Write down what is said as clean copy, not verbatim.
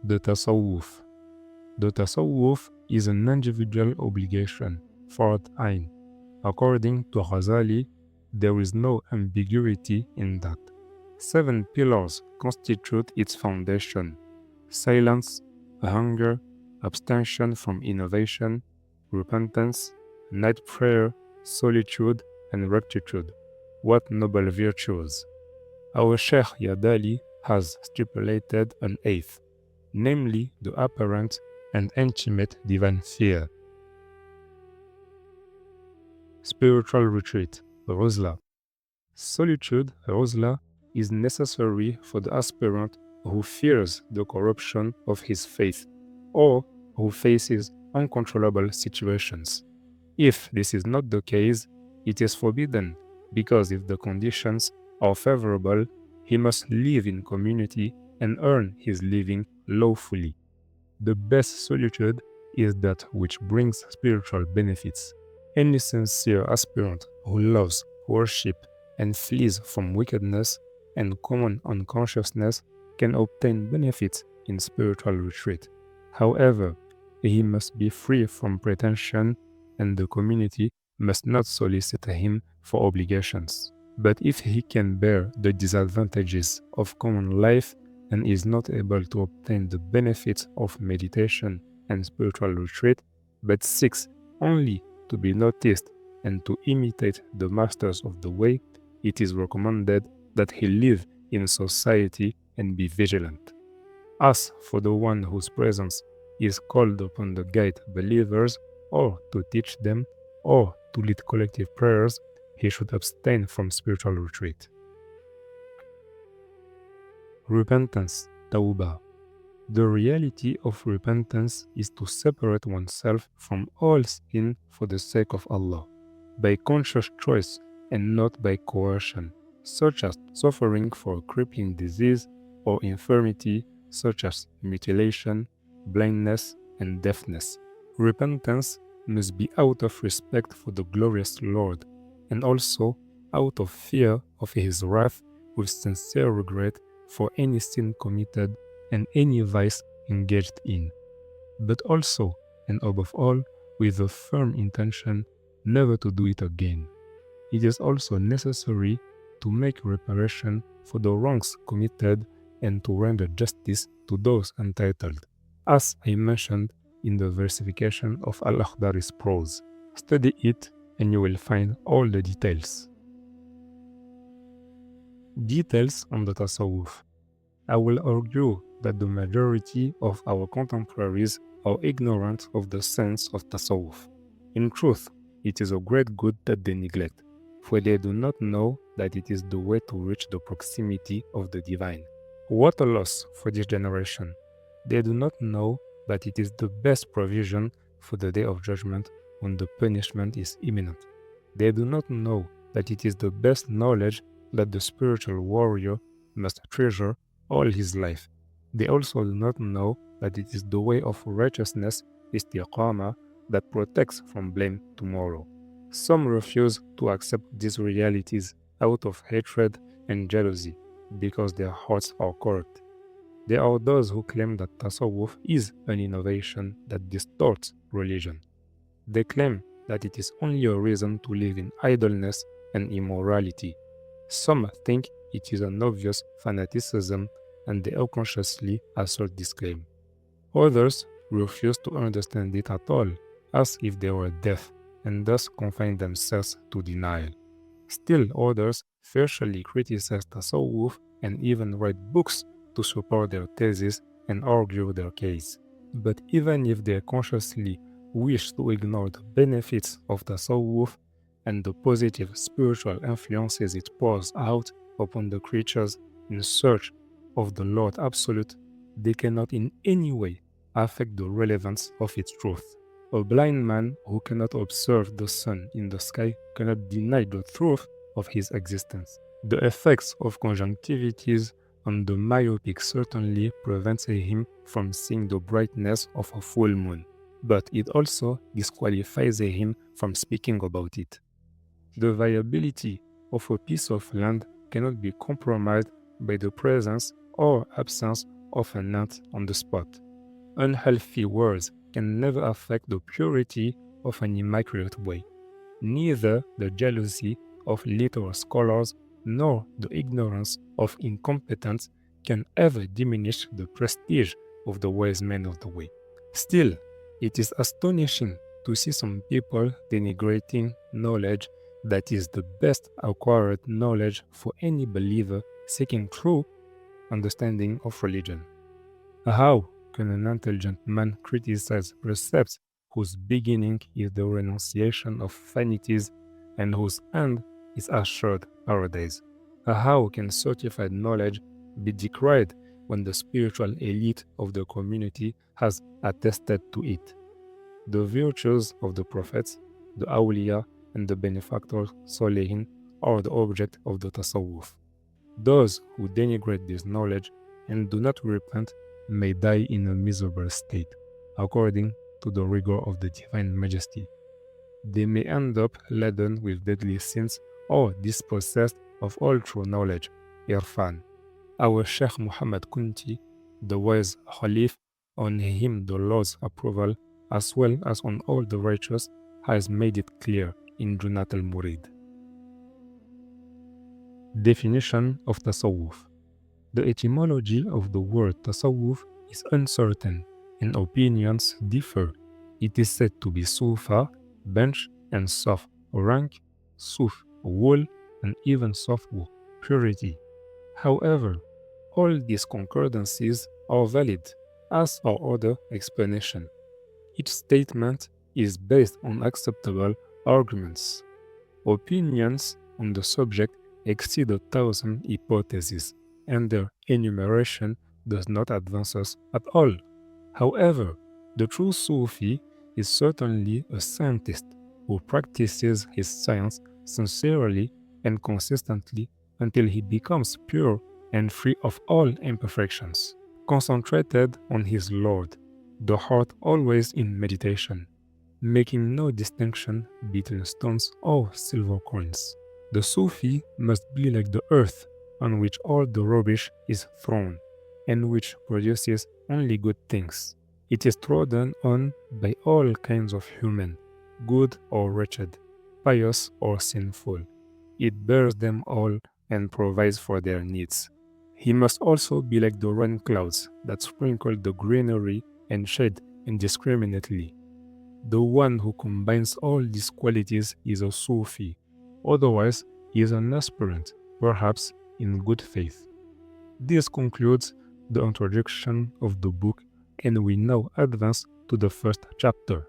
The Tasawuf. The Tasawuf is an individual obligation, Fard Ain. According to Ghazali, there is no ambiguity in that. 7 pillars constitute its foundation: silence, hunger, abstention from innovation, repentance, night prayer, solitude, and rectitude. What noble virtues! Our Sheikh Yadali has stipulated an eighth, namely the apparent and intimate divine fear. Spiritual retreat, Uzla. Solitude, Uzla, is necessary for the aspirant who fears the corruption of his faith or who faces uncontrollable situations. If this is not the case, it is forbidden, because if the conditions are favorable, he must live in community and earn his living lawfully. The best solitude is that which brings spiritual benefits. Any sincere aspirant who loves worship and flees from wickedness and common unconsciousness can obtain benefits in spiritual retreat. However, he must be free from pretension, and the community must not solicit him for obligations. But if he can bear the disadvantages of common life and is not able to obtain the benefits of meditation and spiritual retreat, but seeks only to be noticed and to imitate the masters of the way, it is recommended that he live in society and be vigilant. As for the one whose presence is called upon to guide believers, or to teach them, or to lead collective prayers, he should abstain from spiritual retreat. Repentance, Tawba. The reality of repentance is to separate oneself from all sin for the sake of Allah, by conscious choice and not by coercion, such as suffering for a crippling disease or infirmity such as mutilation, blindness, and deafness. Repentance must be out of respect for the glorious Lord, and also out of fear of His wrath, with sincere regret for any sin committed and any vice engaged in, but also, and above all, with a firm intention never to do it again. It is also necessary to make reparation for the wrongs committed and to render justice to those entitled, as I mentioned in the versification of Al-Akhdari's prose. Study it and you will find all the details. Details on the Tasawuf. I will argue that the majority of our contemporaries are ignorant of the sense of Tasawuf. In truth, it is a great good that they neglect, for they do not know that it is the way to reach the proximity of the divine. What a loss for this generation! They do not know that it is the best provision for the day of judgment when the punishment is imminent. They do not know that it is the best knowledge that the spiritual warrior must treasure all his life. They also do not know that it is the way of righteousness, istiqamah, that protects from blame tomorrow. Some refuse to accept these realities out of hatred and jealousy because their hearts are corrupt. There are those who claim that Tasawuf is an innovation that distorts religion. They claim that it is only a reason to live in idleness and immorality. Some think it is an obvious fanaticism and they unconsciously assert this claim. Others refuse to understand it at all, as if they were deaf, and thus confine themselves to denial. Still others fiercely criticize Tasawuf and even write books to support their thesis and argue their case. But even if they consciously wish to ignore the benefits of Tasawuf and the positive spiritual influences it pours out upon the creatures in search of the Lord Absolute, they cannot in any way affect the relevance of its truth. A blind man who cannot observe the sun in the sky cannot deny the truth of his existence. The effects of conjunctivities on the myopic certainly prevents him from seeing the brightness of a full moon, but it also disqualifies him from speaking about it. The viability of a piece of land cannot be compromised by the presence or absence often not on the spot. Unhealthy words can never affect the purity of an immaculate way. Neither the jealousy of literal scholars nor the ignorance of incompetents can ever diminish the prestige of the wise men of the way. Still, it is astonishing to see some people denigrating knowledge that is the best acquired knowledge for any believer seeking true understanding of religion. How can an intelligent man criticize precepts whose beginning is the renunciation of vanities and whose end is assured paradise? How can certified knowledge be decried when the spiritual elite of the community has attested to it? The virtues of the prophets, the awliya, and the benefactors Solehin are the object of the Tasawuf. Those who denigrate this knowledge and do not repent may die in a miserable state, according to the rigor of the Divine Majesty. They may end up laden with deadly sins or dispossessed of all true knowledge, Irfan. Our Sheikh Muhammad Kunti, the wise Khalif, on him the Lord's approval, as well as on all the righteous, has made it clear in Junat al-Murid. Definition of Tasawuf. The etymology of the word Tasawuf is uncertain and opinions differ. It is said to be Sufa, bench, and Saf, rank, Suf, wool, and even Safwu, purity. However, all these concordances are valid, as are other explanations. Each statement is based on acceptable arguments. Opinions on the subject exceed 1,000 hypotheses, and their enumeration does not advance us at all. However, the true Sufi is certainly a scientist who practices his science sincerely and consistently until he becomes pure and free of all imperfections, concentrated on his Lord, the heart always in meditation, making no distinction between stones or silver coins. The Sufi must be like the earth on which all the rubbish is thrown, and which produces only good things. It is trodden on by all kinds of human, good or wretched, pious or sinful. It bears them all and provides for their needs. He must also be like the rain clouds that sprinkle the greenery and shade indiscriminately. The one who combines all these qualities is a Sufi. Otherwise, he is an aspirant, perhaps in good faith. This concludes the introduction of the book, and we now advance to the first chapter.